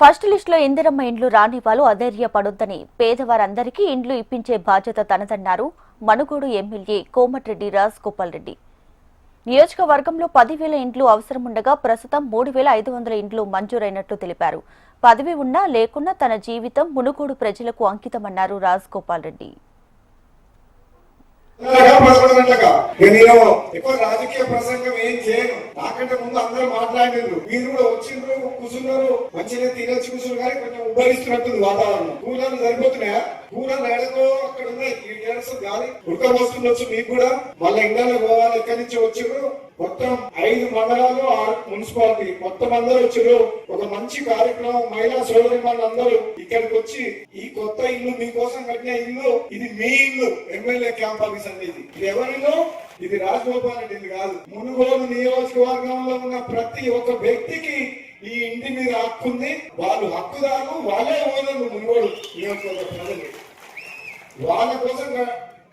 First list లో ఇందిరమ్మ ఇండ్లు రాని వాళ్ళు అధైర్యపడొద్దని పేదవారందరికీ ఇండ్లు ఇప్పించే బాధ్యత తనదన్నారు మనుగోడు ఎమ్మెల్యే కోమటిరెడ్డి రాజగోపాల్ రెడ్డి. నియోజకవర్గంలో 10,000 ఇండ్లు అవసరముండగా ప్రస్తుతం 3,500 ఇండ్లు మంజూరైనట్లు తెలిపారు. పదవి ఉన్నా లేకున్నా తన జీవితం మునుగోడు ప్రజలకు అంకితమన్నారు రాజగోపాల్ రెడ్డి. నేను ఎక్కువ రాజకీయ ప్రసంగం ఏం చేయను. నాకంటే ముందు అందరూ మాట్లాడినారు, మీరు కూడా వచ్చిండ్రు, కూర్చున్నారు, మంచిగా తినొచ్చి కూర్చున్నారు. కానీ కొంచెం ఉబ్బరిస్తున్నట్టుంది వాతావరణం. కూలర్లు సరిపోతున్నాయా? కూలర్లు ఎడకో అక్కడ ఉన్నాయి, గాలి ఉడకపోస్తుండొచ్చు మీకు కూడా. మళ్ళీ ఇండియాలో పోవాలి, ఎక్కడి నుంచి వచ్చిండ్రు. మొత్తం 5 మండలాలు 6 మున్సిపాలిటీ మొత్తం అందరూ వచ్చారు. ఒక మంచి కార్యక్రమం. మహిళా సోదరి అందరూ ఇక్కడికి వచ్చి ఈ కొత్త ఇల్లు మీకోసం కట్టిన ఇల్లు, ఇది మీ ఇల్లు, ఎమ్మెల్యే క్యాంప్ ఆఫీస్ అనేది. ఇది ఎవరిలో? ఇది రాజగోపాల్ రెడ్డి ఇల్లు కాదు. మునుగోడు నియోజకవర్గంలో ఉన్న ప్రతి ఒక్క వ్యక్తికి ఈ ఇంటి మీద హక్కు ఉంది. వాళ్ళు హక్కుదారు, వాళ్ళే ఓనర్లు. మునుగోడు నియోజకవర్గ ప్రజలు వాళ్ళ కోసం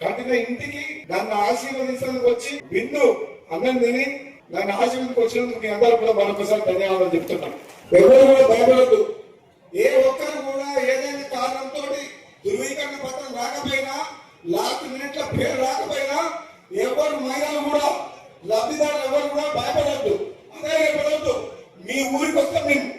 కట్టిన ఇంటికి నన్ను ఆశీర్వదించడానికి వచ్చి బిందు అన్నం తిని నన్ను ఆశీర్వదించి వచ్చినందుకు మీ అందరూ కూడా మరొకసారి ధన్యవాదాలు చెప్తున్నాను. ఎవరు కూడా భయపడద్దు. ఏ ఒక్కరు కూడా ఏదైనా కారణంతో ధృవీకరణ పత్రం రాకపోయినా, లాస్ట్ మినిట్ లో పేరు రాకపోయినా, ఎవరు మహిళలు కూడా, లబ్ధిదారులు ఎవరు కూడా భయపడద్దు, అదే భయపడద్దు. మీ ఊరికి వస్తే మేము